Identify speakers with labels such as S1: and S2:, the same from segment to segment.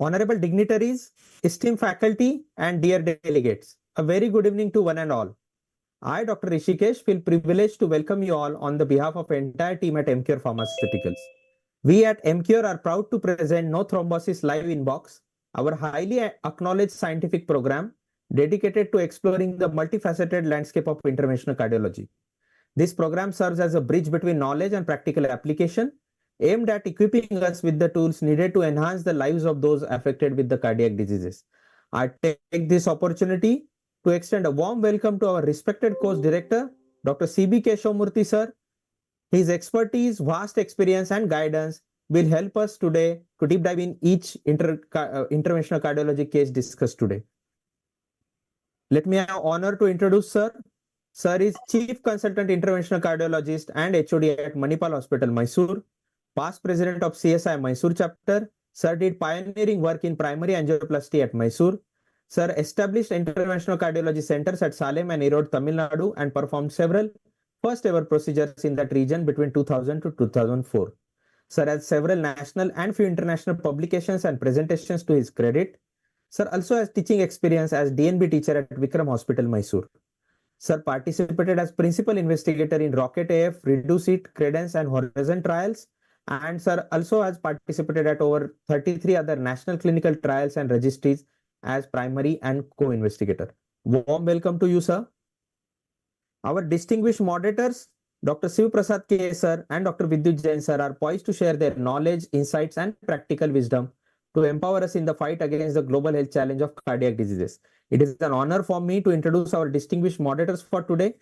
S1: Honorable dignitaries, esteemed faculty, and dear delegates, a very good evening to one and all. I, Dr. Rishikesh, feel privileged to welcome you all on the behalf of the entire team at Emcure Pharmaceuticals. We at Emcure are proud to present No Thrombosis Live Inbox, our highly acknowledged scientific program dedicated to exploring the multifaceted landscape of interventional cardiology. This program serves as a bridge between knowledge and practical application, aimed at equipping us with the tools needed to enhance the lives of those affected with the cardiac diseases. I take this opportunity to extend a warm welcome to our respected course director, Dr. C.B. Keshavamurthy sir. His expertise, vast experience, and guidance will help us today to deep dive in each interventional cardiology case discussed today. Let me have honor to introduce sir. Sir is Chief Consultant Interventional Cardiologist and HOD at Manipal Hospital, Mysore. Past President of CSI Mysore Chapter. Sir did pioneering work in primary angioplasty at Mysore. Sir established interventional cardiology centers at Salem and Erode, Tamil Nadu, and performed several first ever procedures in that region between 2000 to 2004. Sir has several national and few international publications and presentations to his credit. Sir also has teaching experience as DNB teacher at Vikram Hospital, Mysore. Sir participated as principal investigator in Rocket AF, Reduce It, Credence, and Horizon trials. And Sir also has participated at over 33 other national clinical trials and registries as primary and co-investigator. Warm welcome to you, sir. Our distinguished moderators, Dr. Siv Prasad K. sir and Dr. Vidyut Jain sir are poised to share their knowledge, insights, and practical wisdom to empower us in the fight against the global health challenge of cardiac diseases. It is an honor for me to introduce our distinguished moderators for today.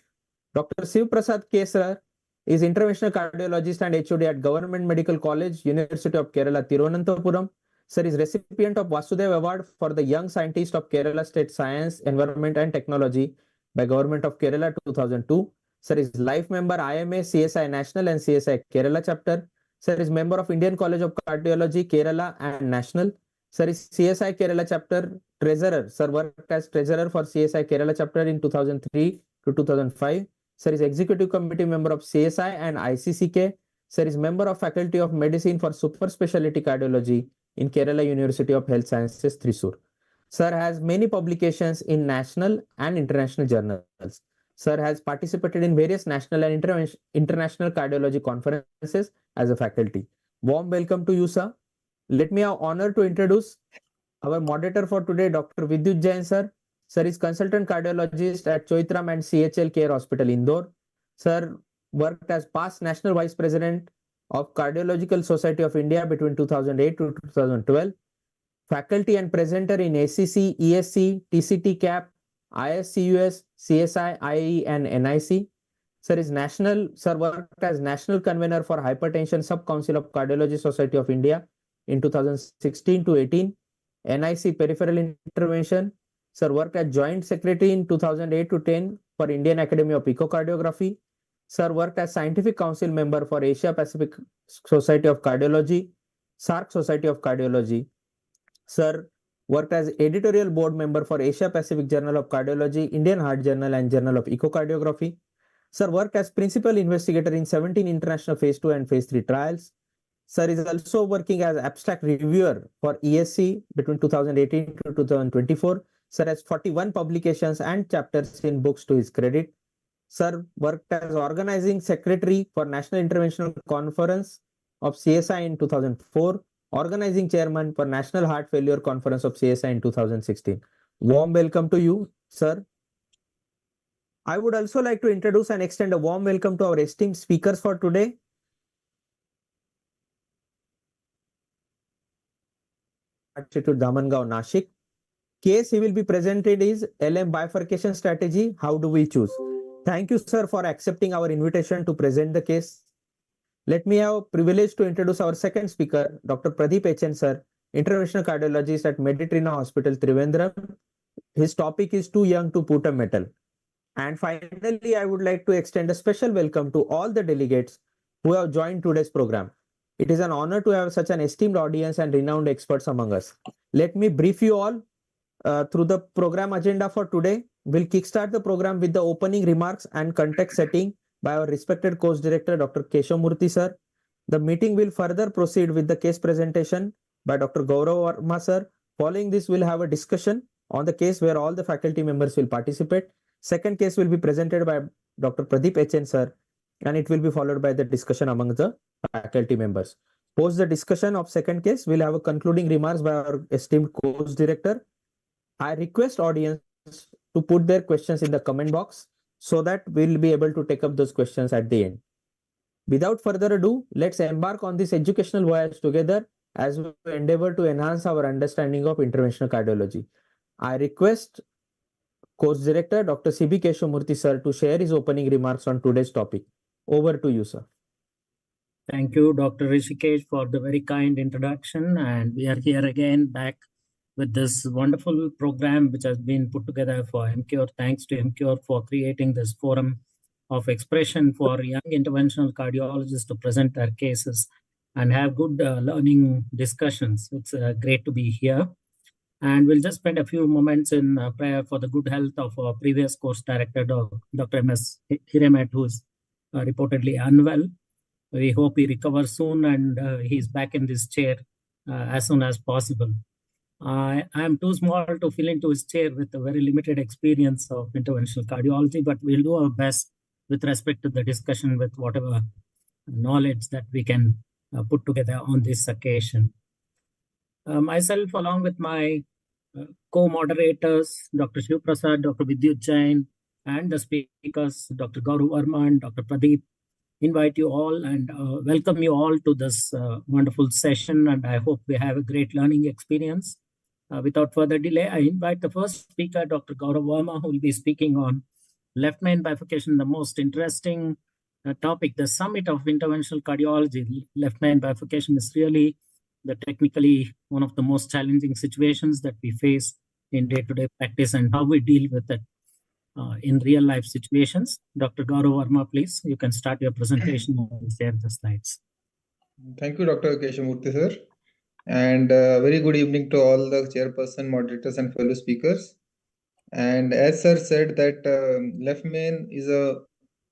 S1: Dr. Siv Prasad K. sir is interventional cardiologist and HOD at Government Medical College, University of Kerala, Tirunelveli. Sir is recipient of Vasudev Award for the Young Scientist of Kerala State Science, Environment and Technology by Government of Kerala 2002. Sir is life member IMA, CSI National and CSI Kerala Chapter. Sir is member of Indian College of Cardiology, Kerala and National. Sir is CSI Kerala Chapter Treasurer. Sir worked as Treasurer for CSI Kerala Chapter in 2003 to 2005. Sir is Executive Committee member of CSI and ICCK. Sir is member of Faculty of Medicine for Super Specialty Cardiology in Kerala University of Health Sciences, Thrissur. Sir has many publications in national and international journals. Sir has participated in various national and international cardiology conferences as a faculty. Warm welcome to you, sir. Let me have honor to introduce our moderator for today, Dr. Vidyut Jain, sir. Sir is consultant cardiologist at Choitram and CHL Care Hospital, Indore. Sir worked as past national vice president of Cardiological Society of India between 2008 to 2012. Faculty and presenter in ACC, ESC, TCT CAP, ISCUS, CSI, IE, and NIC. Sir worked as national convener for Hypertension Sub-Council of Cardiology Society of India in 2016 to 18. NIC Peripheral Intervention. Sir worked as joint secretary in 2008 to 10 for Indian Academy of Echocardiography. Sir worked as scientific council member for Asia Pacific Society of Cardiology, SARC Society of Cardiology. Sir worked as editorial board member for Asia Pacific Journal of Cardiology, Indian Heart Journal, and Journal of Echocardiography. Sir worked as principal investigator in 17 international phase 2 and phase 3 trials. Sir is also working as abstract reviewer for ESC between 2018 to 2024. Sir has 41 publications and chapters in books to his credit. Sir worked as organizing secretary for National Interventional Conference of CSI in 2004, organizing chairman for National Heart Failure Conference of CSI in 2016. Warm welcome to you, sir. I would also like to introduce and extend a warm welcome to our esteemed speakers for today. Institute Damangaon, Nashik. Case he will be presented is LM bifurcation strategy. How do we choose? Thank you, sir, for accepting our invitation to present the case. Let me have privilege to introduce our second speaker, Dr. Pradeep Echen, sir, interventional cardiologist at Mediterranean Hospital, Trivandrum. His topic is too young to put a metal. And finally, I would like to extend a special welcome to all the delegates who have joined today's program. It is an honor to have such an esteemed audience and renowned experts among us. Let me brief you all through the program agenda for today. We'll kickstart the program with the opening remarks and context setting by our respected course director, Dr. Keshavamurthy sir. The meeting will further proceed with the case presentation by Dr. Gaurav Verma sir. Following this, we'll have a discussion on the case where all the faculty members will participate. Second case will be presented by Dr. Pradeep HN sir, and it will be followed by the discussion among the faculty members. Post the discussion of second case, we'll have a concluding remarks by our esteemed course director. I request audience to put their questions in the comment box so that we'll be able to take up those questions at the end. Without further ado, let's embark on this educational voyage together as we endeavor to enhance our understanding of interventional cardiology. I request course director Dr. C.B. Keshamurthy sir to share his opening remarks on today's topic. Over to you, sir.
S2: Thank you, Dr. Rishikesh, for the very kind introduction. And we are here again back with this wonderful program which has been put together for Emcure. Thanks to Emcure for creating this forum of expression for young interventional cardiologists to present their cases and have good learning discussions. It's great to be here. And we'll just spend a few moments in prayer for the good health of our previous course director, Dr. M.S. Hiremet, who's reportedly unwell. We hope he recovers soon and he's back in this chair as soon as possible. I am too small to fill into his chair with a very limited experience of interventional cardiology, but we'll do our best with respect to the discussion with whatever knowledge that we can put together on this occasion. Myself, along with my co-moderators, Dr. Shiv Prasad, Dr. Vidyut Jain, and the speakers, Dr. Gaurav Verma and Dr. Pradeep, invite you all and welcome you all to this wonderful session. And I hope we have a great learning experience. Without further delay, I invite the first speaker, Dr. Gaurav Verma, who will be speaking on left main bifurcation, the most interesting topic, the summit of interventional cardiology. Left main bifurcation is really technically one of the most challenging situations that we face in day-to-day practice and how we deal with it in real-life situations. Dr. Gaurav Verma, please, you can start your presentation and share the slides.
S3: Thank you, Dr. Keshamurthy, sir. And very good evening to all the chairperson, moderators, and fellow speakers. And as sir said that left main is a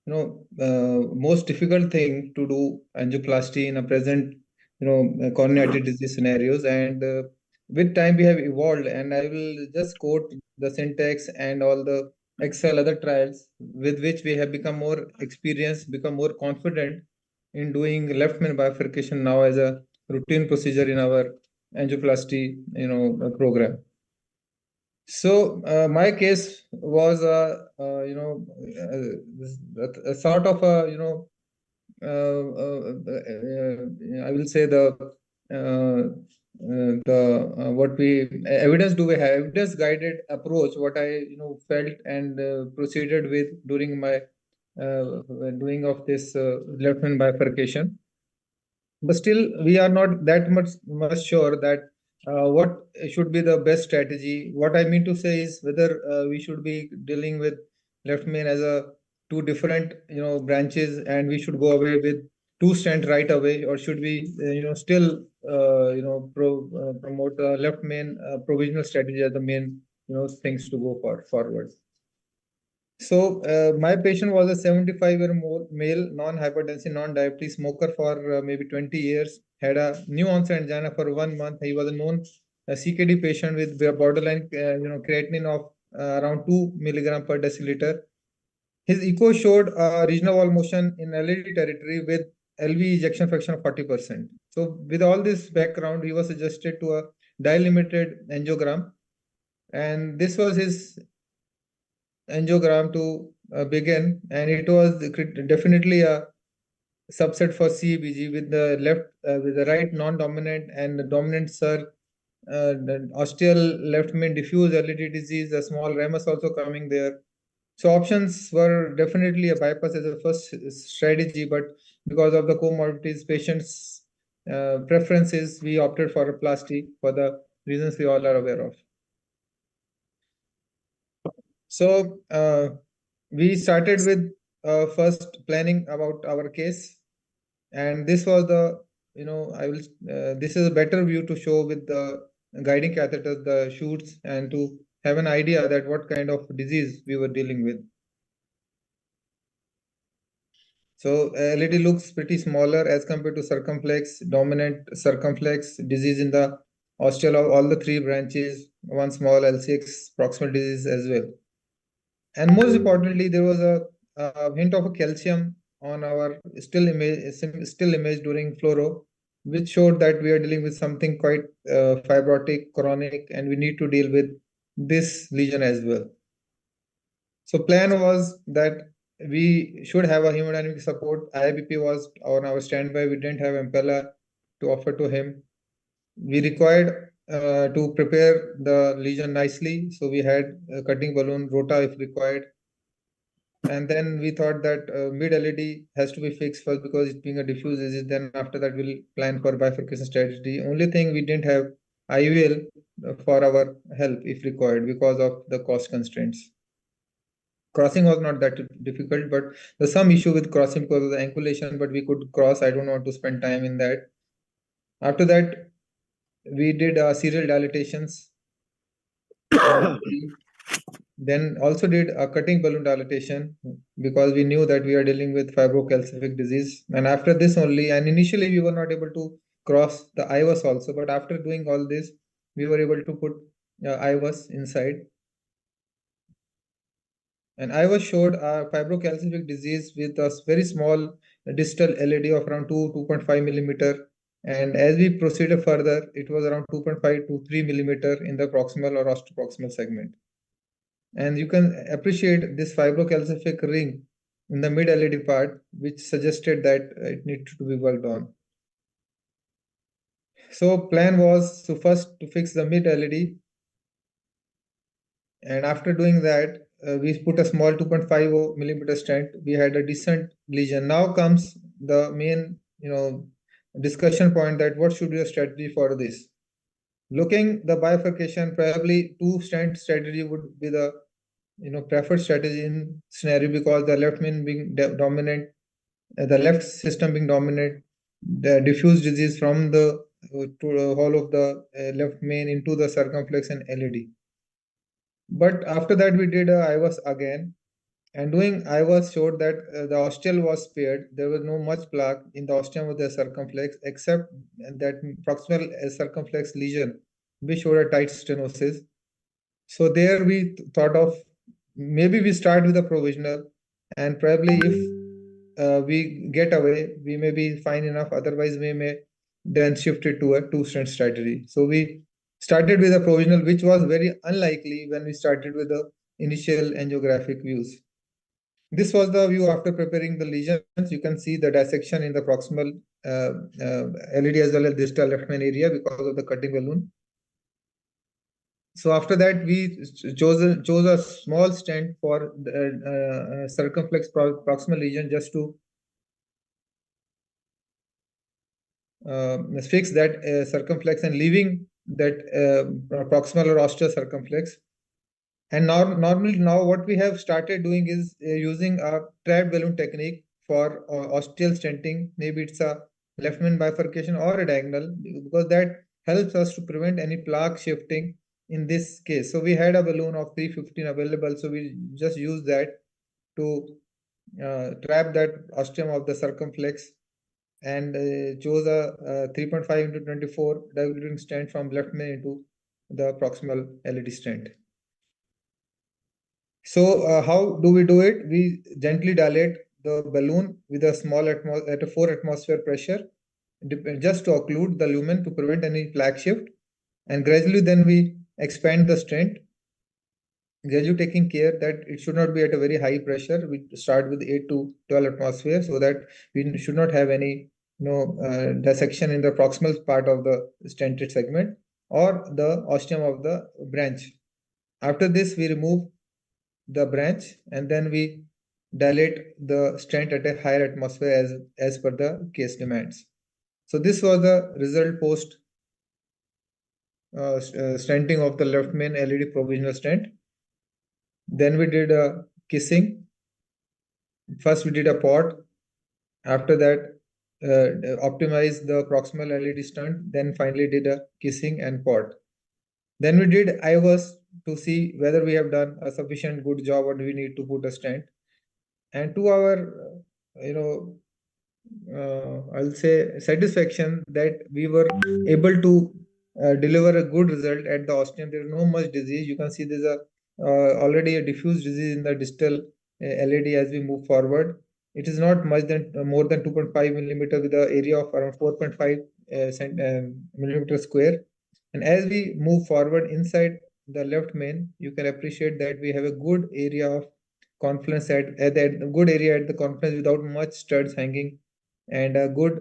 S3: most difficult thing to do angioplasty in a present coronary artery disease scenarios, and with time we have evolved, and I will just quote the syntax and all the Excel other trials with which we have become more experienced, become more confident in doing left main bifurcation now as a routine procedure in our angioplasty program. So my case was a sort of a I will say what we evidence do we have evidence guided approach what I felt and proceeded with during my doing of this left main bifurcation. But still we are not that much sure that what should be the best strategy. What I mean to say is whether we should be dealing with left main as a two different branches and we should go away with two stents right away, or should we still promote left main provisional strategy as the main things to go forward. So my patient was a 75-year-old male, non-hypertensive, non-diabetes smoker for maybe 20 years, had a new onset angina for 1 month. He was a known CKD patient with borderline creatinine of around 2 milligram per deciliter. His echo showed a regional wall motion in LAD territory with LV ejection fraction of 40%. So with all this background, he was suggested to a dye-limited angiogram, and this was his angiogram to begin, and it was definitely a subset for CABG with the left with the right non-dominant and the dominant SIR, ostial left main diffuse LAD disease, a small ramus also coming there. So options were definitely a bypass as a first strategy, but because of the comorbidities, patients' preferences, we opted for a plasty for the reasons we all are aware of. So we started with first planning about our case, and this was the this is a better view to show with the guiding catheters, the chutes, and to have an idea that what kind of disease we were dealing with. So LED looks pretty smaller as compared to circumflex, dominant circumflex disease in the ostial of all the three branches, one small LCX proximal disease as well. And most importantly, there was a hint of a calcium on our still image during fluoro, which showed that we are dealing with something quite fibrotic, chronic, and we need to deal with this lesion as well. So plan was that we should have a hemodynamic support. IIBP was on our standby. We didn't have Impella to offer to him. We required to prepare the lesion nicely. So we had a cutting balloon, rota if required. And then we thought that mid LED has to be fixed first because it being a diffuse disease. Then after that, we'll plan for bifurcation strategy. Only thing we didn't have IUL for our help if required because of the cost constraints. Crossing was not that difficult, but there's some issue with crossing because of the angulation, but we could cross. I don't want to spend time in that. After that, we did serial dilatations. Then also did a cutting balloon dilatation because we knew that we are dealing with fibrocalcific disease. And after this only, and initially we were not able to cross the IVUS also, but after doing all this, we were able to put IVUS inside. And IVUS showed a fibrocalcific disease with a very small distal LED of around 2.5 millimeter. And as we proceeded further, it was around 2.5 to 3 millimeter in the proximal or osteoproximal segment. And you can appreciate this fibrocalcific ring in the mid LED part, which suggested that it needed to be worked on. So plan was to first to fix the mid LED. And after doing that, we put a small 2.50 millimeter stent. We had a decent lesion. Now comes the main, discussion point that what should be a strategy for this. Looking the bifurcation, probably two stent strategy would be the preferred strategy in scenario because the left main being dominant, the left system being dominant, the diffuse disease from the whole of the left main into the circumflex and LED. But after that, we did IVUS again, and doing IVUS showed that the ostial was spared. There was no much plaque in the ostium of the circumflex, except that proximal circumflex lesion, which showed a tight stenosis. So there we thought of maybe we start with a provisional, and probably if we get away, we may be fine enough. Otherwise, we may then shift it to a two-stent strategy. So we started with a provisional, which was very unlikely when we started with the initial angiographic views. This was the view after preparing the lesions. You can see the dissection in the proximal LED as well as distal left main area because of the cutting balloon. So after that, we chose a small stent for the circumflex proximal lesion just to fix that circumflex and leaving that proximal or osteo circumflex. And normally now what we have started doing is using a trapped balloon technique for ostial stenting. Maybe it's a left main bifurcation or a diagonal because that helps us to prevent any plaque shifting in this case. So we had a balloon of 315 available. So we just use that to trap that ostium of the circumflex and chose a 3.5 into 24 dilating stent from left main into the proximal LED stent. So how do we do it? We gently dilate the balloon with a small at a 4 atmosphere pressure, just to occlude the lumen to prevent any plaque shift. And gradually then we expand the stent, gradually taking care that it should not be at a very high pressure. We start with 8 to 12 atmosphere so that we should not have any dissection in the proximal part of the stented segment or the ostium of the branch. After this, we remove the branch and then we dilate the stent at a higher atmosphere as per the case demands. So this was the result post stenting of the left main LED provisional stent. Then we did a kissing. First we did a port. After that, optimized the proximal LED stent. Then finally did a kissing and port. Then we did IVUS to see whether we have done a sufficient good job or do we need to put a stent. And to our I'll say satisfaction that we were able to deliver a good result at the ostium. There is no much disease. You can see there's a already a diffuse disease in the distal LAD as we move forward. It is not much than more than 2.5 millimeter with the area of around 4.5 millimeter square. And as we move forward inside the left main, you can appreciate that we have a good area of confluence at that good area at the confluence without much studs hanging and a good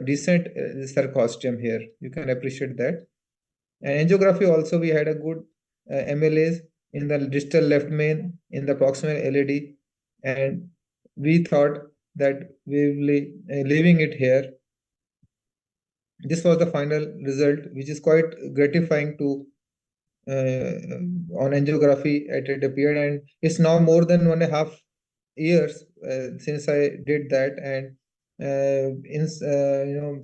S3: decent sarcostium here. You can appreciate that. And angiography also we had a good MLAs in the distal left main in the proximal LAD, and we thought that we will be leaving it here. This was the final result, which is quite gratifying to on angiography at it appeared, and it's now more than 1.5 years since I did that, and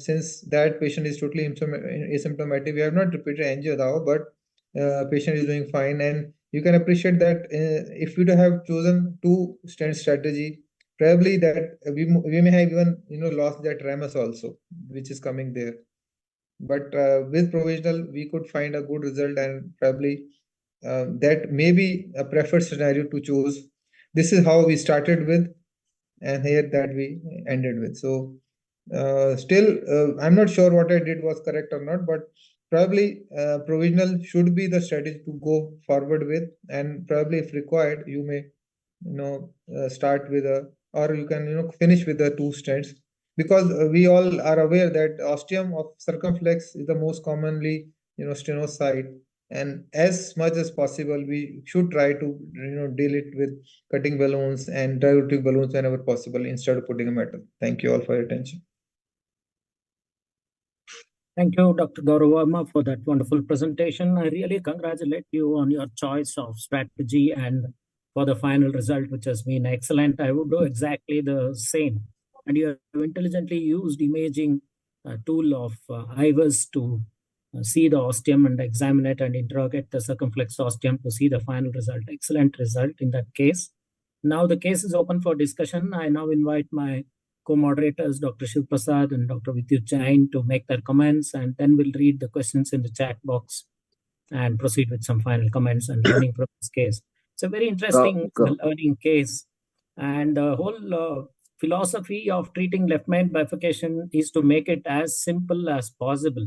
S3: since that patient is totally asymptomatic, we have not repeated angio now, but patient is doing fine, and you can appreciate that if we have chosen two stent strategy, probably that we may have even lost that ramus also, which is coming there. But with provisional, we could find a good result, and probably that may be a preferred scenario to choose. This is how we started with, and here that we ended with. So still, I'm not sure what I did was correct or not, but probably provisional should be the strategy to go forward with, and probably if required, you may start with a, or you can finish with the two stents, because we all are aware that ostium of circumflex is the most commonly stenosed site, and as much as possible we should try to deal it with cutting balloons and diuretic balloons whenever possible instead of putting a metal. Thank you all for your attention.
S2: Thank you, Dr. Gaurav Verma, for that wonderful presentation. I really congratulate you on your choice of strategy and for the final result, which has been excellent. I would do exactly the same. And you have intelligently used imaging tool of IVUS to see the ostium and examine it and interrogate the circumflex ostium to see the final result. Excellent result in that case. Now the case is open for discussion. I now invite my co-moderators, Dr. Shiv Prasad and Dr. Vidyut Jain, to make their comments, and then we'll read the questions in the chat box and proceed with some final comments and learning from this case. It's a very interesting learning case, and the whole philosophy of treating left main bifurcation is to make it as simple as possible.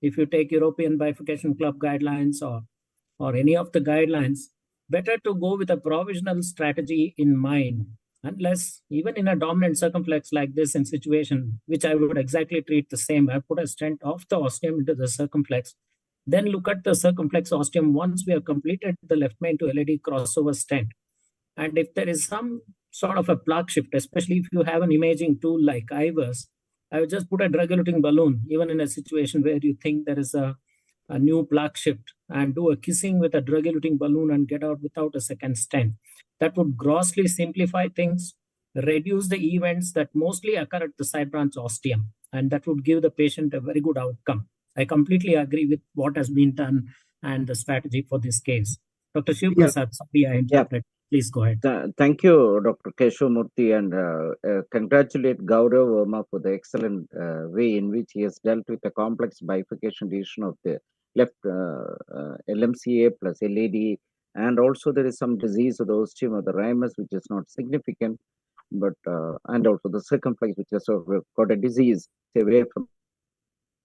S2: If you take European Bifurcation Club guidelines or any of the guidelines, better to go with a provisional strategy in mind, unless even in a dominant circumflex like this in situation, which I would exactly treat the same. I put a stent of the ostium into the circumflex, then look at the circumflex ostium once we have completed the left main to LAD crossover stent. And if there is some sort of a plaque shift, especially if you have an imaging tool like IVUS, I would just put a drug-eluting balloon, even in a situation where you think there is a new plaque shift, and do a kissing with a drug-eluting balloon and get out without a second stent. That would grossly simplify things, reduce the events that mostly occur at the side branch ostium, and that would give the patient a very good outcome. I completely agree with what has been done and the strategy for this case. Dr. Shiv Prasad, sorry I interrupted. Please go ahead.
S4: Thank you, Dr. Keshavamurthy, and congratulate Gaurav Verma for the excellent way in which he has dealt with the complex bifurcation lesion of the left LMCA plus LAD, and also there is some disease of the ostium of the ramus, which is not significant, but and also the circumflex, which has got a disease away from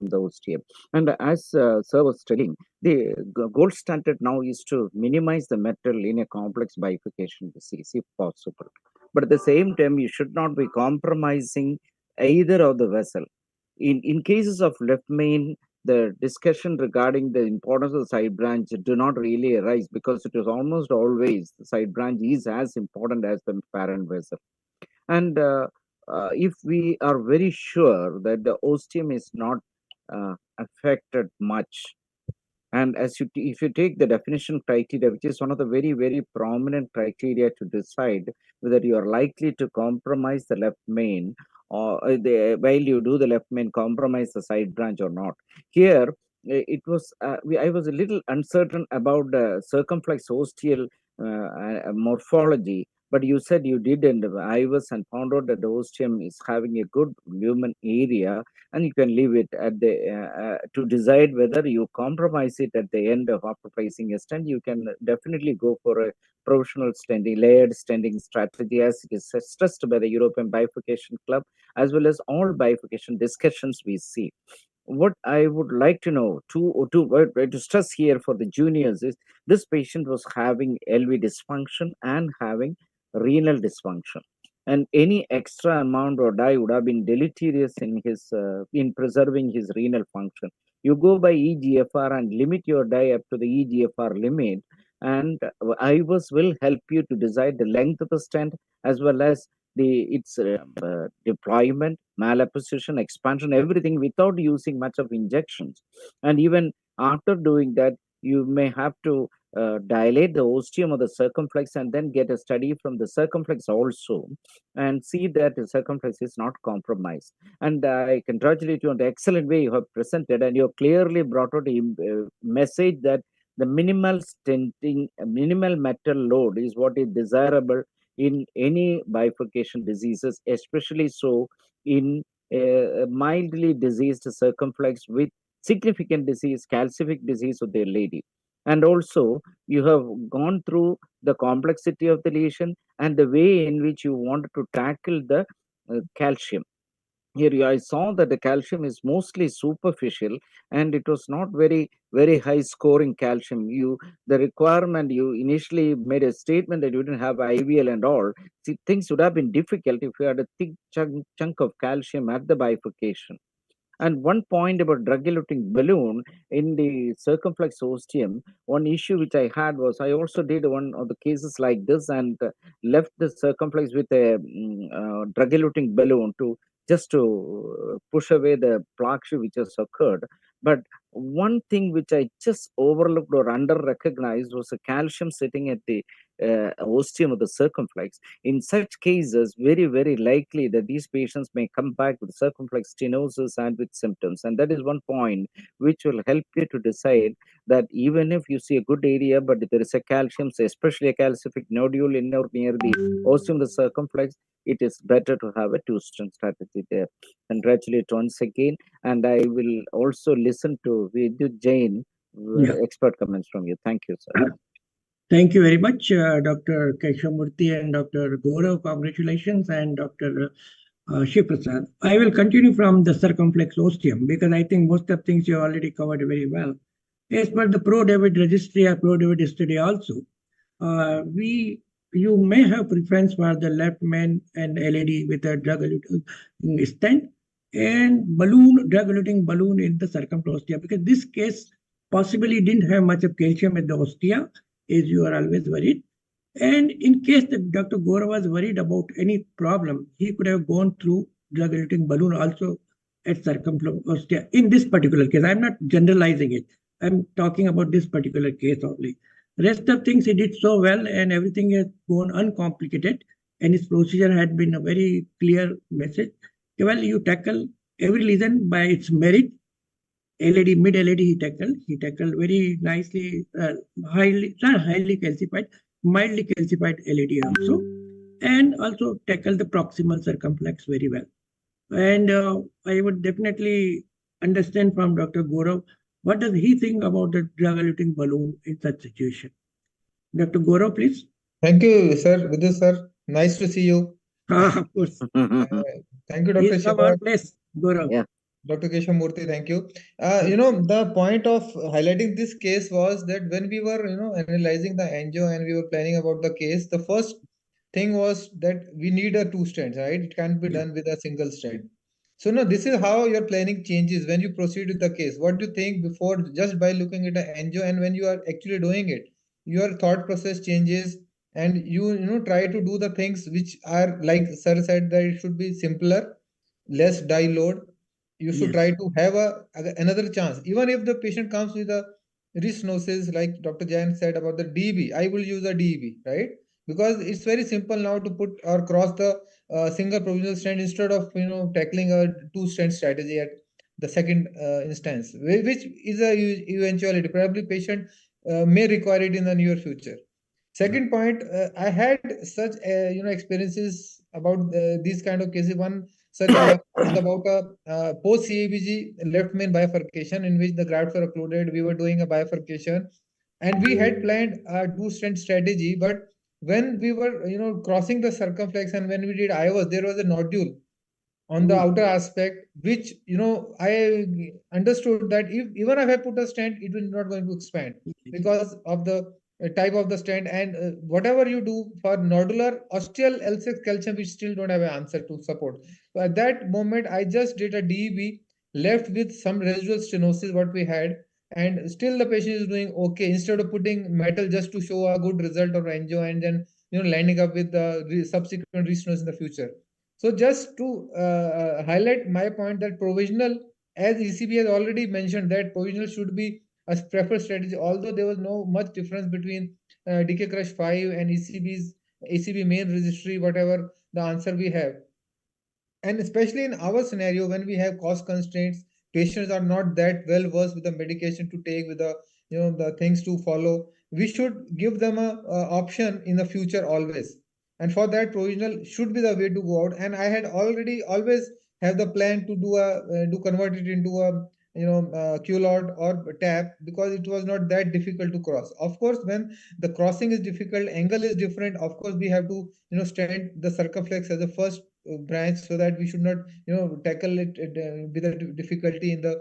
S4: the ostium. And as Sir was telling, the gold standard now is to minimize the metal in a complex bifurcation disease if possible. But at the same time, you should not be compromising either of the vessel. In cases of left main, the discussion regarding the importance of the side branch do not really arise, because it is almost always the side branch is as important as the parent vessel. And if we are very sure that the ostium is not affected much, and if you take the definition criteria, which is one of the very, very prominent criteria to decide whether you are likely to compromise the left main, or while you do the left main, compromise the side branch or not. Here, it was I was a little uncertain about the circumflex ostial morphology, but you said you did and IVUS and found out that the ostium is having a good lumen area, and you can leave it at the to decide whether you compromise it at the end of after placing a stent. You can definitely go for a provisional stenting, layered stenting strategy, as it is stressed by the European Bifurcation Club, as well as all bifurcation discussions we see. What I would like to know, to stress here for the juniors, is this patient was having LV dysfunction and having renal dysfunction, and any extra amount or dye would have been deleterious in his in preserving his renal function. You go by EGFR and limit your dye up to the EGFR limit, and IVUS will help you to decide the length of the stent, as well as its deployment, malapposition, expansion, everything, without using much of injections. And even after doing that, you may have to dilate the ostium or the circumflex, and then get a study from the circumflex also, and see that the circumflex is not compromised. And I congratulate you on the excellent way you have presented, and you have clearly brought out a message that the minimal stenting, minimal metal load is what is desirable in any bifurcation diseases, especially so in mildly diseased circumflex with significant disease, calcific disease of the lady. And also, you have gone through the complexity of the lesion and the way in which you wanted to tackle the calcium. Here I saw that the calcium is mostly superficial, and it was not very high scoring calcium. The requirement, you initially made a statement that you didn't have IVL and all. See, things would have been difficult if you had a thick chunk of calcium at the bifurcation. And one point about drug-eluting balloon in the circumflex ostium, one issue which I had was I also did one of the cases like this, and left the circumflex with a drug-eluting balloon to just to push away the plaque which has occurred. But one thing which I just overlooked or under-recognized was the calcium sitting at the ostium of the circumflex. In such cases, very likely that these patients may come back with circumflex stenosis and with symptoms. And that is one point which will help you to decide that even if you see a good area, but if there is a calcium, especially a calcific nodule in or near the ostium of the circumflex, it is better to have a two-stent strategy there. Congratulate once again. And I will also listen to Vidyut Jain, expert comments from you. Thank you, sir.
S5: Thank you very much, Dr. Keshavamurthy and Dr. Gaurav. Congratulations, and Dr. Shiprasad. I will continue from the circumflex ostium, because I think most of things you already covered very well. As per the Pro-David registry or Pro-David study also, you may have preference for the left main and LAD with a drug-eluting stent and drug-eluting balloon in the circumflex ostia, because this case possibly didn't have much of calcium at the ostia, as you are always worried. And in case that Dr. Gaurav was worried about any problem, he could have gone through drug-eluting balloon also at circumflex ostia. In this particular case, I'm not generalizing it. I'm talking about this particular case only. Rest of things he did so well, and everything has gone uncomplicated, and his procedure had been a very clear message. Well, you tackle every lesion by its merit. LAD, mid-LAD he tackled very nicely, not highly calcified, mildly calcified LAD also, and also tackled the proximal circumflex very well. And I would definitely understand from Dr. Gaurav, what does he think about the drug-eluting balloon in such situation? Dr. Gaurav, please.
S3: Thank you, sir. Vidhu, sir. Nice to see you.
S5: Of course.
S3: Thank you, Dr.
S5: Please come on,
S3: Shiva.
S5: please, Gaurav.
S4: Yeah.
S3: Dr. Keshavamurthy, thank you. The point of highlighting this case was that when we were, analyzing the angio and we were planning about the case, the first thing was that we need a two stents, right? It can't be done with a single stent. So now this is how your planning changes when you proceed with the case. What do you think before just by looking at an angio, and when you are actually doing it, your thought process changes, and you try to do the things which are, like sir said, that it should be simpler, less dye load. You should try to have another chance. Even if the patient comes with a restenosis, like Dr. Jain said about the DEB, I will use a DEB, right? Because it's very simple now to put or cross the single provisional stent instead of tackling a two stent strategy at the second instance, which is a eventuality. Probably patient may require it in the near future. Second point, I had such experiences about these kind of cases. One such was about a post CABG left main bifurcation in which the grafts were occluded. We were doing a bifurcation, and we had planned a two-stent strategy. But when we were crossing the circumflex and when we did IVUS, there was a nodule on the outer aspect, which I understood that if even if I put a stent, it will not going to expand because of the type of the stent. And whatever you do for nodular osteal L6 calcium, we still don't have an answer to support. So at that moment, I just did a DEB, left with some residual stenosis what we had, and still the patient is doing okay. Instead of putting metal just to show a good result of angio and then lining up with the subsequent restenosis in the future. So just to highlight my point that provisional, as ECB has already mentioned, that provisional should be a preferred strategy, although there was no much difference between DK Crush 5 and ECB main registry, whatever the answer we have. And especially in our scenario, when we have cost constraints, patients are not that well versed with the medication to take, with the the things to follow. We should give them a option in the future always. And for that, provisional should be the way to go out. And I had already always have the plan to do convert it into a QLOD or tap, because it was not that difficult to cross. Of course, when the crossing is difficult, angle is different. Of course, we have to stand the circumflex as the first branch, so that we should not tackle it with a difficulty in the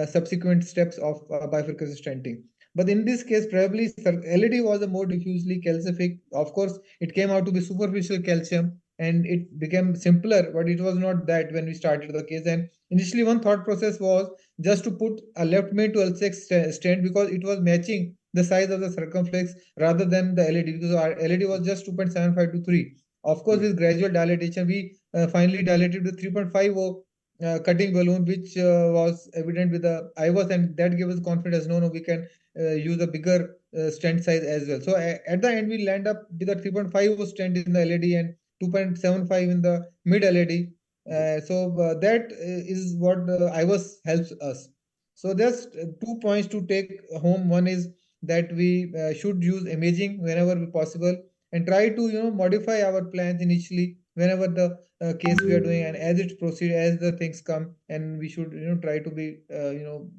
S3: subsequent steps of bifurcation stenting. But in this case, probably LED was a more diffusely calcific. Of course, it came out to be superficial calcium and it became simpler, but it was not that when we started the case. And initially, one thought process was just to put a left main to L6 stent, because it was matching the size of the circumflex rather than the LED, because our LED was just 2.75 to 3. Of course, with gradual dilatation, we finally dilated with 3.50 cutting balloon, which was evident with the IVUS, and that gave us confidence. No, we can use a bigger stent size as well. So at the end, we land up with a 3.5 stent in the LED and 2.75 in the mid LED. That is what IVUS helps us. So there's 2 points to take home. One is that we should use imaging whenever possible, and try to modify our plans initially whenever the case we are doing, and as it proceeds, as the things come, and we should try to be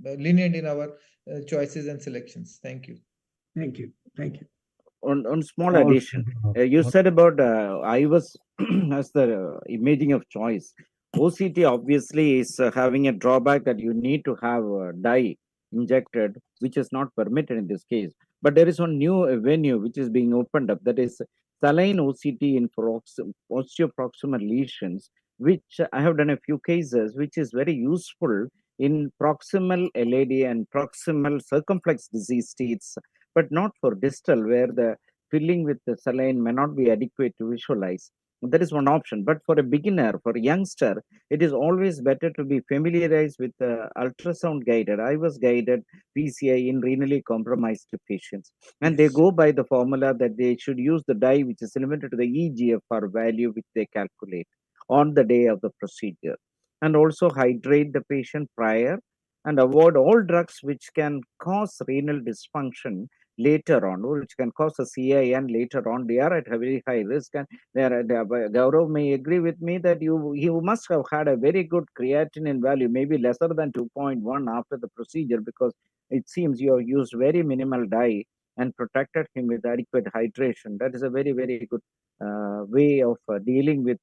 S3: lenient in our choices and selections. Thank you.
S5: Thank you. Thank you.
S4: On small addition, you said about IVUS as the imaging of choice. OCT obviously is having a drawback that you need to have dye injected, which is not permitted in this case. But there is one new avenue which is being opened up, that is saline OCT in osteoproximal lesions, which I have done a few cases, which is very useful in proximal LAD and proximal circumflex disease states, but not for distal, where the filling with the saline may not be adequate to visualize. That is one option. But for a beginner, for a youngster, it is always better to be familiarized with ultrasound guided, IVUS guided PCI in renally compromised patients. And they go by the formula that they should use the dye which is limited to the eGFR value which they calculate on the day of the procedure. And also hydrate the patient prior, and avoid all drugs which can cause renal dysfunction later on, or which can cause a CIN later on. They are at a very high risk, and Gaurav may agree with me that you must have had a very good creatinine value, maybe lesser than 2.1 after the procedure, because it seems you have used very minimal dye and protected him with adequate hydration. That is a very, very good way of dealing with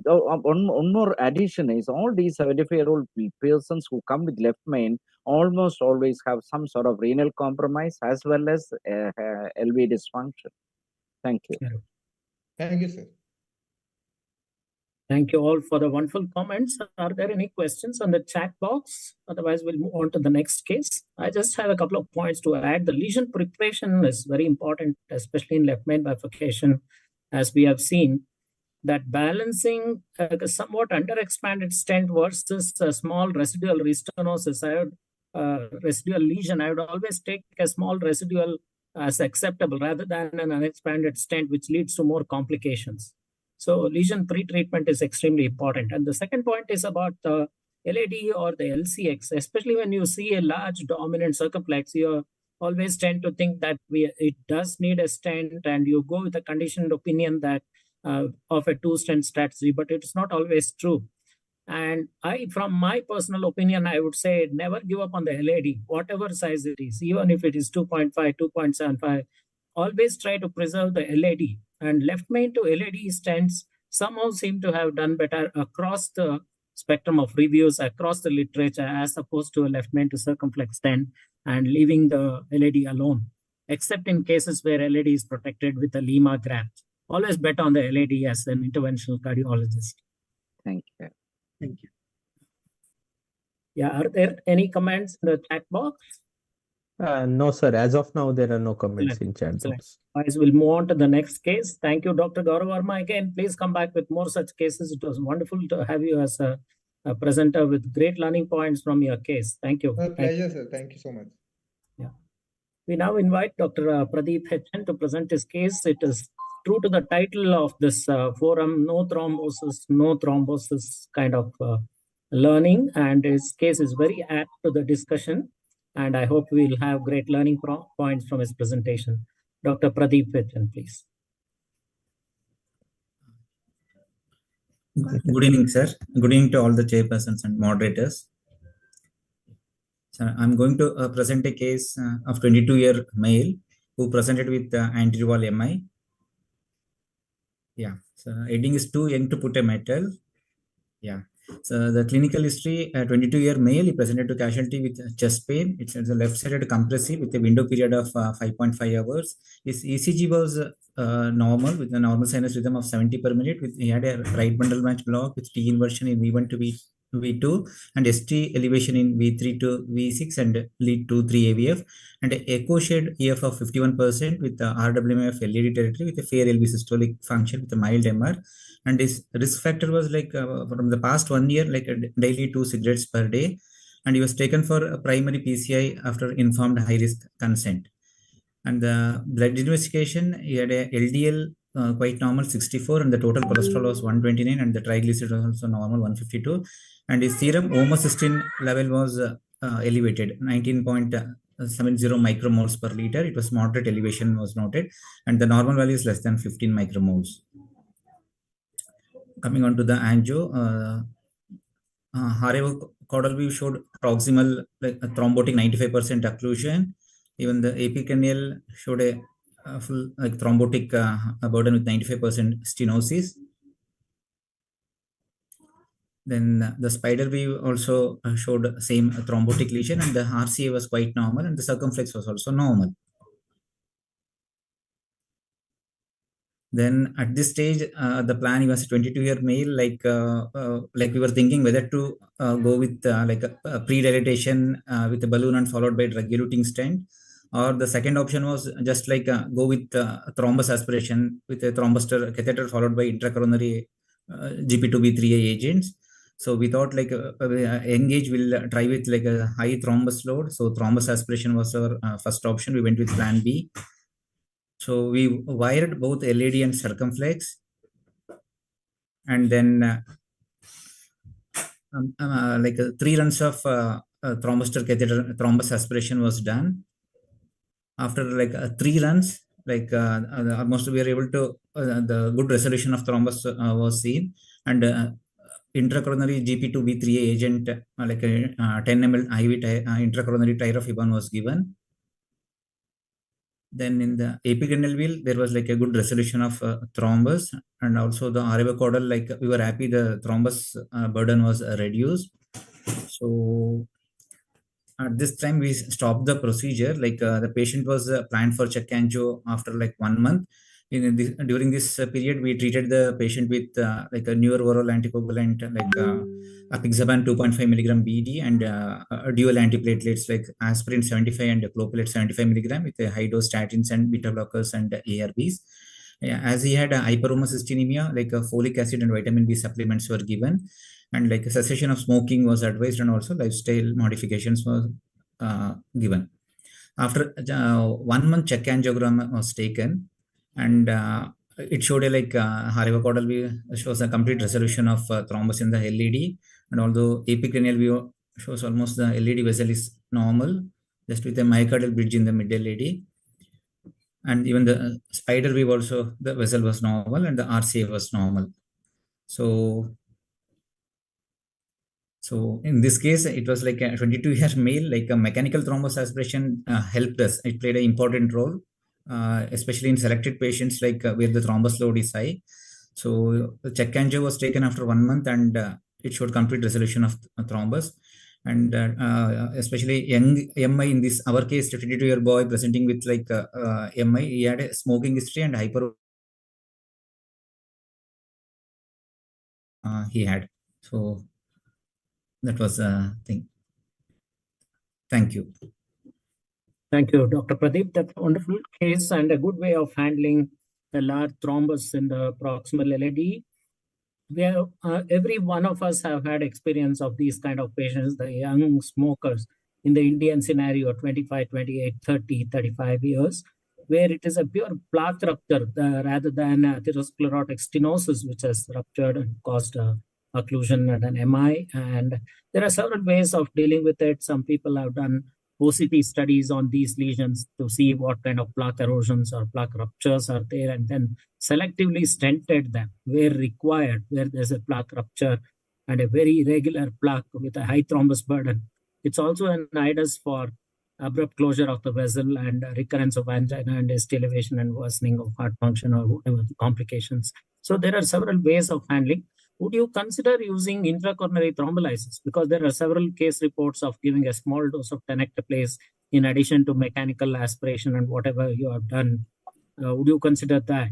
S4: one more addition is all these 75-year-old persons who come with left main almost always have some sort of renal compromise as well as LV dysfunction. Thank you.
S3: Thank you, sir.
S2: Thank you all for the wonderful comments. Are there any questions on the chat box? Otherwise, we'll move on to the next case. I just have a couple of points to add. The lesion preparation is very important, especially in left main bifurcation, as we have seen. That balancing a somewhat underexpanded stent versus a small residual restenosis, residual lesion, I would always take a small residual as acceptable rather than an unexpanded stent, which leads to more complications. So lesion pre-treatment is extremely important. And the second point is about the LAD or the LCX, especially when you see a large dominant circumflex, your always tend to think that it does need a stent, and you go with a conditioned opinion that of a two-stent strategy, but it's not always true. And from my personal opinion, I would say never give up on the LAD, whatever size it is, even if it is 2.5, 2.75. Always try to preserve the LAD. And left main to LAD stents somehow seem to have done better across the spectrum of reviews, across the literature, as opposed to a left main to circumflex stent and leaving the LAD alone, except in cases where LAD is protected with a Lima graft. Always bet on the LAD as an interventional cardiologist.
S4: Thank you.
S5: Thank you.
S2: Yeah, are there any comments in the chat box?
S1: No, sir. As of now, there are no comments in chat
S2: Excellent.
S1: box.
S2: Otherwise, we'll move on to the next case. Thank you, Dr. Gaurav Verma. Again, please come back with more such cases. It was wonderful to have you as a presenter with great learning points from your case. Thank you.
S3: My pleasure, sir. Thank you so much.
S2: Yeah. We now invite Dr. Pradeep H.N. to present his case. It is true to the title of this forum, no thrombosis kind of learning, and his case is very apt to the discussion, and I hope we'll have great learning points from his presentation. Dr. Pradeep H.N., please.
S6: Good evening, sir. Good evening to all the chairpersons and moderators. So I'm going to present a case of 22-year male who presented with anterior MI. Yeah, so heading is too young to put a metal. Yeah, so the clinical history, 22-year male, he presented to casualty with chest pain. It's a left-sided compressive with a window period of 5.5 hours. His ECG was normal with a normal sinus rhythm of 70 per minute. He had a right bundle branch block with T inversion in V1 to V2 and ST elevation in V3 to V6 and lead to 3 AVF and echo shade EF of 51% with RWMF LED territory with a fair LV systolic function with a mild MR. And his risk factor was like from the past 1 year, like daily 2 cigarettes per day. And he was taken for a primary PCI after informed high risk consent. And the blood investigation, he had a LDL quite normal 64 and the total cholesterol was 129 and the triglyceride was also normal 152. And his serum homocysteine level was elevated 19.70 micromoles per liter. It was moderate elevation was noted and the normal value is less than 15 micromoles. Coming on to the angio, caudal view showed proximal like a thrombotic 95% occlusion. Even the epicranial showed a full like thrombotic burden with 95% stenosis. Then the spider view also showed same thrombotic lesion and the RCA was quite normal and the circumflex was also normal. Then at this stage, the plan, he was a 22-year male, like we were thinking whether to go with like a pre-dilatation with a balloon and followed by drug-eluting stent, or the second option was just like go with thrombus aspiration with a thrombustor catheter followed by intracoronary GP2B3A agents. So we thought like Engage will try with like a high thrombus load. So thrombus aspiration was our first option. We went with plan B. So we wired both LAD and circumflex, and then like 3 runs of thrombustor catheter thrombus aspiration was done. After like 3 runs, like almost we were able to the good resolution of thrombus was seen, and intracoronary GP2B3A agent like a 10 ml IV intracoronary tirofiban was given. Then in the epicranial wheel, there was like a good resolution of thrombus, and also the caudal, like we were happy the thrombus burden was reduced. So at this time we stopped the procedure. Like the patient was planned for check angio after like 1 month. During this period, we treated the patient with like a newer oral anticoagulant like apixaban 2.5 milligram BD and dual antiplatelets like aspirin 75 and clopidogrel 75 milligram with a high dose statins and beta blockers and ARBs. As he had hyperhomocystinemia, like folic acid and vitamin B supplements were given, and like a cessation of smoking was advised, and also lifestyle modifications were given. After 1 month check angiogram was taken, and it showed a like caudal view shows a complete resolution of thrombus in the LAD, and although epicranial view shows almost the LAD vessel is normal, just with a myocardial bridge in the middle LAD. And even the spider weave also, the vessel was normal and the RCA was normal. So in this case, it was like a 22-year male, like a mechanical thrombus aspiration helped us. It played an important role, especially in selected patients like where the thrombus load is high. So the check angio was taken after 1 month and it showed complete resolution of thrombus. And especially young MI in this, our case, 22-year boy presenting with like MI, he had a smoking history and hyper he had. So that was a thing. Thank you.
S2: Thank you, Dr. Pradeep. That's a wonderful case and a good way of handling the large thrombus in the proximal LAD. Every one of us have had experience of these kind of patients, the young smokers in the Indian scenario, 25, 28, 30, 35 years, where it is a pure plaque rupture rather than atherosclerotic stenosis, which has ruptured and caused occlusion and an MI. And there are several ways of dealing with it. Some people have done OCT studies on these lesions to see what kind of plaque erosions or plaque ruptures are there, and then selectively stented them where required, where there's a plaque rupture and a very irregular plaque with a high thrombus burden. It's also an nidus for abrupt closure of the vessel and recurrence of angina and ST elevation and worsening of heart function or whatever the complications. So there are several ways of handling. Would you consider using intracoronary thrombolysis? Because there are several case reports of giving a small dose of tenecteplase in addition to mechanical aspiration and whatever you have done. Would you consider that?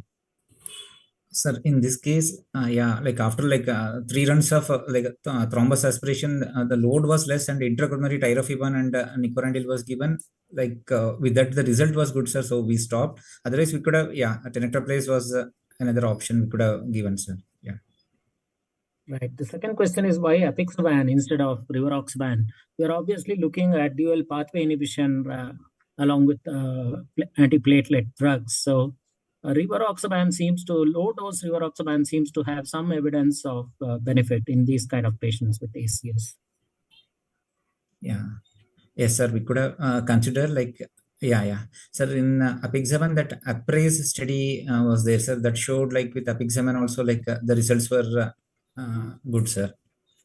S6: Sir, in this case, yeah, like after like 3 runs of thrombus aspiration, the load was less and intracoronary tirofiban and nicorandil was given. Like with that, the result was good, sir. So we stopped. Otherwise, we could have, yeah, tenecteplase was another option we could have given, sir. Yeah.
S2: Right. The second question is why apixaban instead of rivaroxaban? We are obviously looking at dual pathway inhibition along with antiplatelet drugs. So rivaroxaban seems to, low dose rivaroxaban seems to have some evidence of benefit in these kind of patients with ACS.
S6: Yeah. Yes, sir. We could have considered like, yeah. Sir, in apixaban, that appraise study was there, sir. That showed like with apixaban also like the results were good, sir.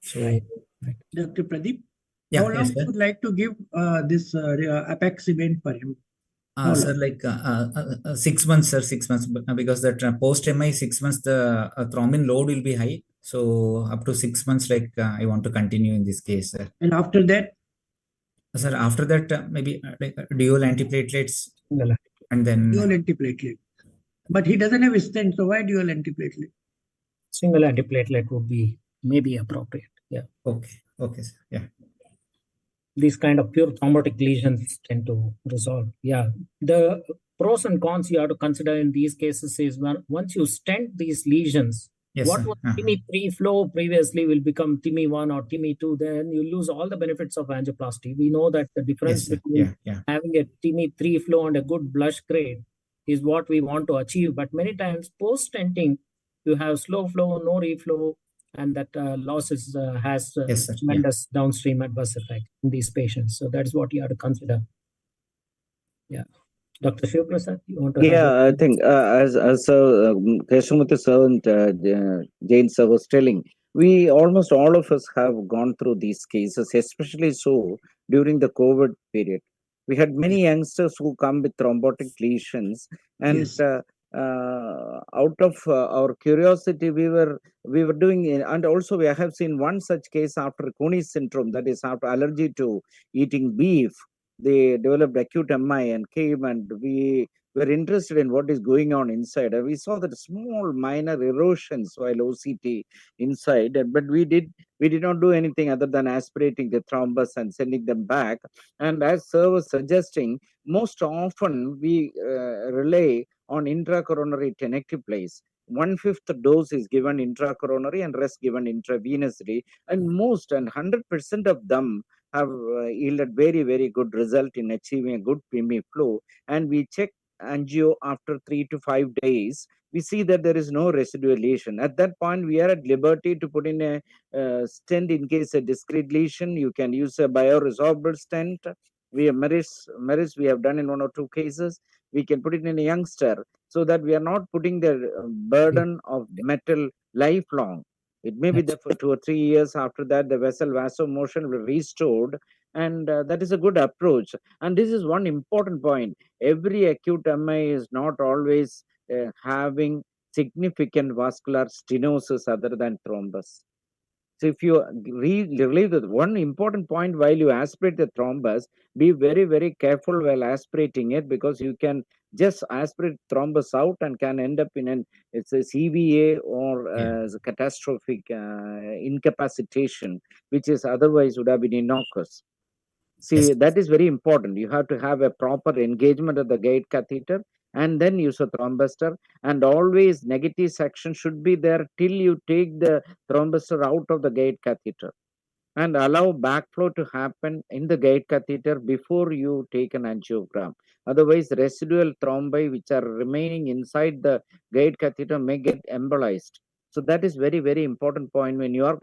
S6: So,
S2: Right.
S5: Dr. Pradeep,
S6: yeah,
S5: how long
S6: yes,
S5: you
S6: sir.
S5: would like to give this apexaban for him?
S6: Sir, like 6 months, sir, 6 months, because that post MI 6 months, the thrombin load will be high. So up to 6 months, like I want to continue in this case, sir.
S5: And after that?
S6: Sir, after that, maybe like dual antiplatelets and then
S5: Dual antiplatelet. But he doesn't have a stent, so why dual antiplatelet?
S2: Single antiplatelet would be maybe appropriate. Yeah.
S6: Okay, sir. Yeah.
S2: These kind of pure thrombotic lesions tend to resolve. Yeah. The pros and cons you have to consider in these cases is once you stent these lesions,
S6: Yes,
S2: what
S6: sir.
S2: was TIMI3 flow previously will become TIMI1 or TIMI2, then you lose all the benefits of angioplasty. We know that the difference between having a TIMI3 flow and a good blush grade is what we want to achieve. But many times post-stenting, you have slow flow, no reflow, and that loss has tremendous downstream adverse effect in these patients. So that's what you have to consider. Yeah. Dr. Shivprasad, you want to
S4: Yeah, I think as Krishnamurthy sir and Jain sir was telling, we almost all of us have gone through these cases, especially so during the COVID period. We had many youngsters who come with thrombotic lesions, and out of our curiosity, we were doing it. And also we have seen one such case after Cooney's syndrome, that is after allergy to eating beef. They developed acute MI and came, and we were interested in what is going on inside. And we saw that small minor erosions while OCT inside, but we did not do anything other than aspirating the thrombus and sending them back. And as sir was suggesting, most often we rely on intracoronary tenecteplase. 1/5 dose is given intracoronary and rest given intravenously, and 100% of them have yielded very, very good result in achieving a good PME flow. And we check angio after 3 to 5 days. We see that there is no residual lesion. At that point, we are at liberty to put in a stent in case a discrete lesion. You can use a bioresorbable stent, We have Meris we have done in 1 or 2 cases. We can put it in a youngster, so that we are not putting the burden of metal lifelong. It may be there for 2 or 3 years. After that, the vessel vasomotion will be restored, and that is a good approach. And this is one important point. Every acute MI is not always having significant vascular stenosis other than thrombus. So if you relieve the one important point while you aspirate the thrombus, be very, very careful while aspirating it, because you can just aspirate thrombus out and can end up in it's a CVA or as a catastrophic incapacitation, which is otherwise would have been innocuous. See, that is very important. You have to have a proper engagement of the gate catheter and then use a thrombustor. And always negative section should be there till you take the thrombustor out of the gate catheter, and allow backflow to happen in the gate catheter before you take an angiogram. Otherwise, residual thrombi which are remaining inside the gate catheter may get embolized. So that is very, very important point when you are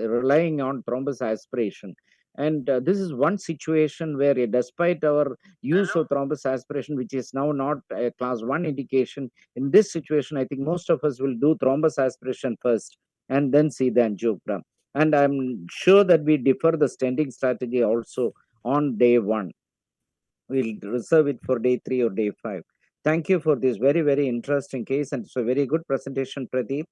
S4: relying on thrombus aspiration. And this is one situation where, despite our use of thrombus aspiration, which is now not a class 1 indication, in this situation, I think most of us will do thrombus aspiration first and then see the angiogram. And I'm sure that we defer the stenting strategy also on day 1. We'll reserve it for day 3 or day 5. Thank you for this very, very interesting case, and it's a very good presentation, Pradeep.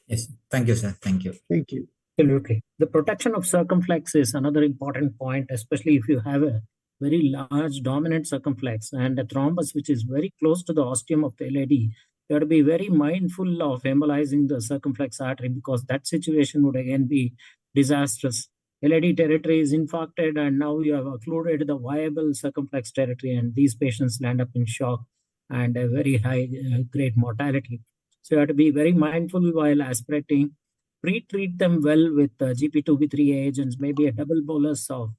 S6: Yes, thank you, sir. Thank you.
S5: Thank you.
S2: Absolutely. The protection of circumflex is another important point, especially if you have a very large dominant circumflex and a thrombus which is very close to the ostium of the LAD. You have to be very mindful of embolizing the circumflex artery, because that situation would again be disastrous. LAD territory is infarcted, and now you have occluded the viable circumflex territory, and these patients land up in shock and a very high grade mortality. So you have to be very mindful while aspirating. Pre-treat them well with GP2B3 agents, maybe a double bolus of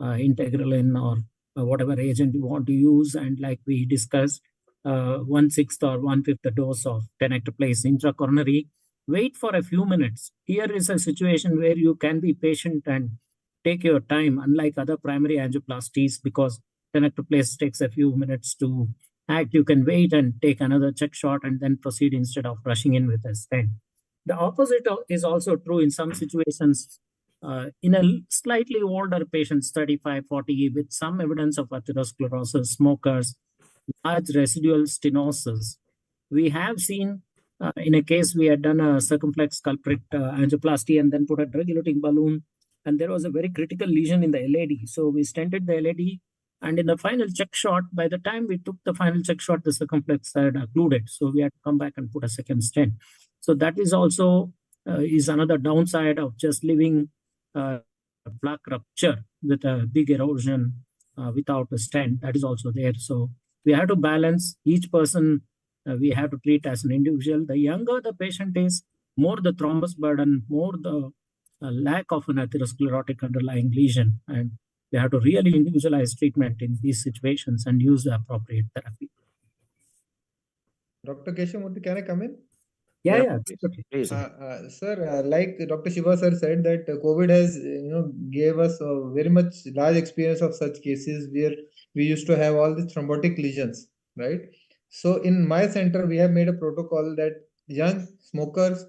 S2: integralin or whatever agent you want to use. And like we discussed, 1/6 or 1/5 the dose of tenecteplase intracoronary. Wait for a few minutes. Here is a situation where you can be patient and take your time, unlike other primary angioplasties, because tenecteplase takes a few minutes to act. You can wait and take another check shot and then proceed instead of rushing in with a stent. The opposite is also true in some situations. In a slightly older patients, 35, 40, with some evidence of atherosclerosis, smokers, large residual stenosis. We have seen in a case we had done a circumflex culprit angioplasty and then put a drug-eluting balloon, and there was a very critical lesion in the LAD. So we stented the LAD, and in the final check shot, by the time we took the final check shot, the circumflex had occluded. So we had to come back and put a second stent. So that is also is another downside of just leaving plaque rupture with a big erosion without a stent. That is also there. So we have to balance each person. We have to treat as an individual. The younger the patient is, more the thrombus burden, more the lack of an atherosclerotic underlying lesion. And we have to really individualize treatment in these situations and use the appropriate therapy.
S3: Dr. Keshavamurthy, can I come in?
S2: Yeah,
S4: please.
S3: Sir, like Dr. Shiva sir said, that COVID has gave us a very much large experience of such cases where we used to have all these thrombotic lesions, right? So in my center, we have made a protocol that young smokers,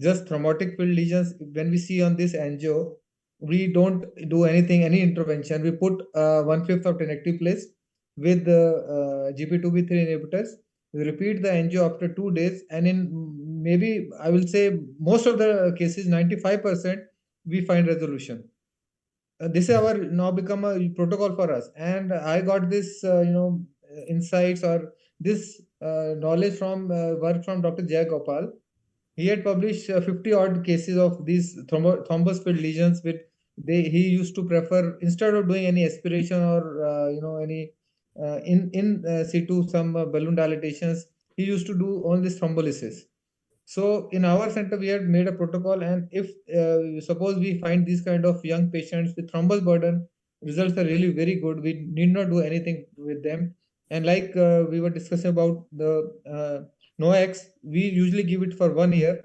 S3: just thrombotic filled lesions, when we see on this angio, we don't do anything, any intervention. We put 1/5 of tenecteplase with the GP2B3 inhibitors. We repeat the angio after 2 days, and in maybe I will say most of the cases, 95%, we find resolution. This is our now become a protocol for us, and I got this insights or this knowledge from work from Dr. Jay Gopal. He had published 50 odd cases of these thrombus filled lesions with he used to prefer, instead of doing any aspiration or any in situ some balloon dilatations, he used to do all this thrombolysis. So in our center, we had made a protocol, and if suppose we find these kind of young patients with thrombus burden, results are really very good. We need not do anything with them. And like we were discussing about the NOAX, we usually give it for 1 year.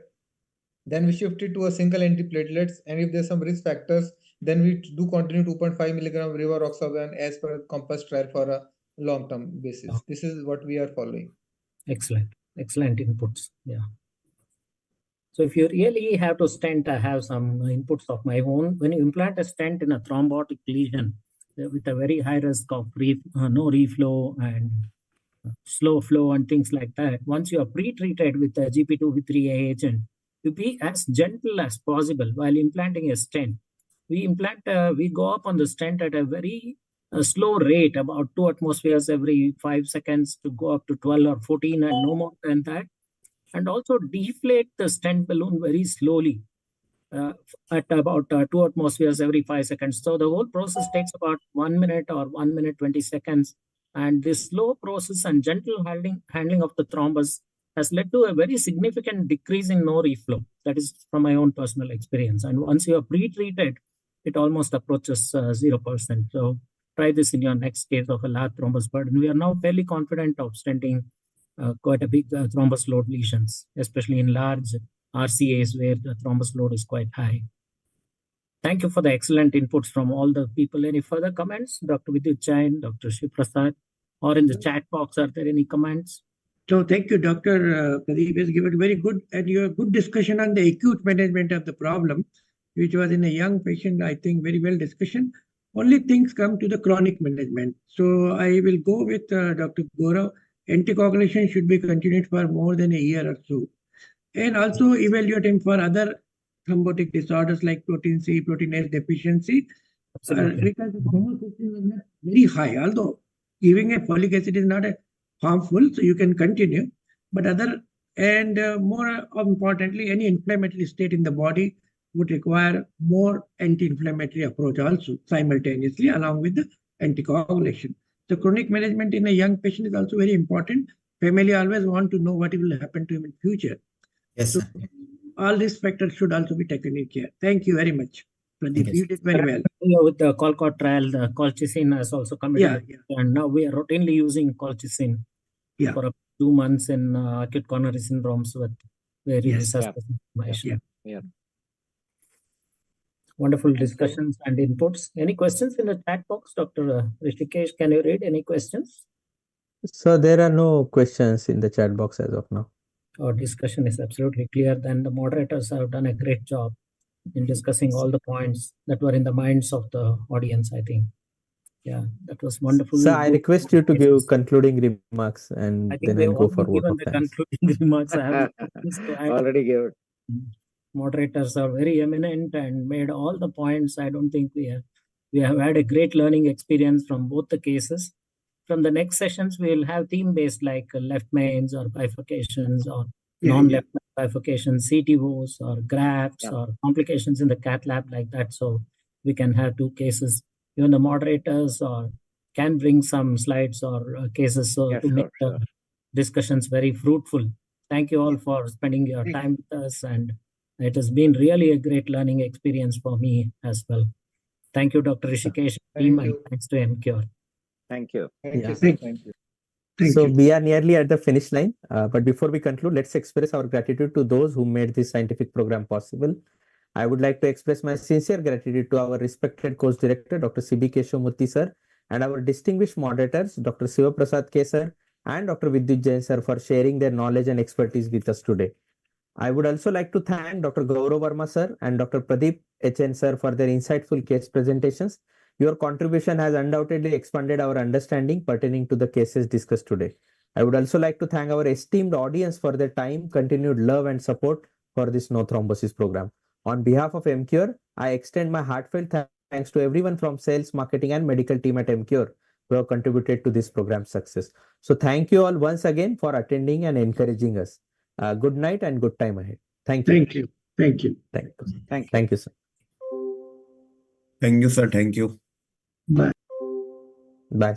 S3: Then we shift it to a single antiplatelets, and if there's some risk factors, then we do continue 2.5 milligram rivaroxaban as per COMPASS trial for a long-term basis. This is what we are following.
S2: Excellent inputs. Yeah. So if you really have to stent, I have some inputs of my own. When you implant a stent in a thrombotic lesion with a very high risk of no reflow and slow flow and things like that, once you are pre-treated with a GP2B3A agent, to be as gentle as possible while implanting a stent. We go up on the stent at a very slow rate, about 2 atmospheres every 5 seconds to go up to 12 or 14 and no more than that. And also deflate the stent balloon very slowly at about 2 atmospheres every 5 seconds. So the whole process takes about 1 minute or 1 minute 20 seconds. And this slow process and gentle handling of the thrombus has led to a very significant decrease in no reflow. That is from my own personal experience. And once you are pre-treated, it almost approaches 0%. So try this in your next case of a large thrombus burden. We are now fairly confident of stenting quite a big thrombus load lesions, especially in large RCAs where the thrombus load is quite high. Thank you for the excellent inputs from all the people. Any further comments, Dr. Vidyut Jain, Dr. Shiv-Prasad, or in the chat box, are there any comments?
S5: So thank you, Dr. Pradeep has given very good and your good discussion on the acute management of the problem, which was in a young patient, I think very well discussion. Only things come to the chronic management. So I will go with Dr. Gaurav. Anticoagulation should be continued for more than a year or so. And also evaluate him for other thrombotic disorders like protein C, protein S deficiency. Because the homocysteine was not very high, although giving a folic acid is not harmful, so you can continue. But more importantly, any inflammatory state in the body would require more anti-inflammatory approach also simultaneously along with the anticoagulation. The chronic management in a young patient is also very important. Family always want to know what will happen to him in future.
S6: Yes,
S5: so
S6: sir.
S5: all these factors should also be taken in care. Thank you very much, Pradeep. You did very well.
S2: With the Colcott trial, the colchicine has also come in. And now we are routinely using colchicine for 2 months in acute coronary syndromes with very resuscitation information. Wonderful discussions and inputs. Any questions in the chat box? Dr. Rishikesh, can you read any questions?
S1: So there are no questions in the chat box as of now.
S2: Our discussion is absolutely clear. Then the moderators have done a great job in discussing all the points that were in the minds of the audience, I think. Yeah, that was wonderful.
S1: So I request you to give concluding remarks and
S2: I think
S1: then I'll go for vote of
S2: the
S1: thanks.
S2: concluding remarks. I have to add.
S4: Already gave it.
S2: Moderators are very eminent and made all the points. I don't think we have had a great learning experience from both the cases. From the next sessions, we'll have theme-based like left mains or bifurcations or non-left bifurcations, CTOs or grafts or complications in the cath lab like that. So we can have 2 cases. Even the moderators can bring some slides or cases to make the discussions very fruitful. Thank you all for spending your time with us, and it has been really a great learning experience for me as well. Thank you, Dr. Rishikesh, team, and thanks to Emcure.
S4: Thank you.
S3: Thank you.
S1: So we are nearly at the finish line, but before we conclude, let's express our gratitude to those who made this scientific program possible. I would like to express my sincere gratitude to our respected course director, Dr. C.B. Keshavamurthy sir, and our distinguished moderators, Dr. Shiva-Prasad K sir and Dr. Vidyut Jain sir, for sharing their knowledge and expertise with us today. I would also like to thank Dr. Gaurav Verma sir and Dr. Pradeep H.N. sir for their insightful case presentations. Your contribution has undoubtedly expanded our understanding pertaining to the cases discussed today. I would also like to thank our esteemed audience for their time, continued love and support for this No Thrombosis program. On behalf of Emcure, I extend my heartfelt thanks to everyone from sales, marketing and medical team at Emcure who have contributed to this program's success. So thank you all once again for attending and encouraging us. Good night and good time ahead. Thank you.
S5: Thank you. Thank you.
S1: Thank you. Thank you, sir.
S7: Thank you, sir. Thank you.
S5: Bye.
S1: Bye.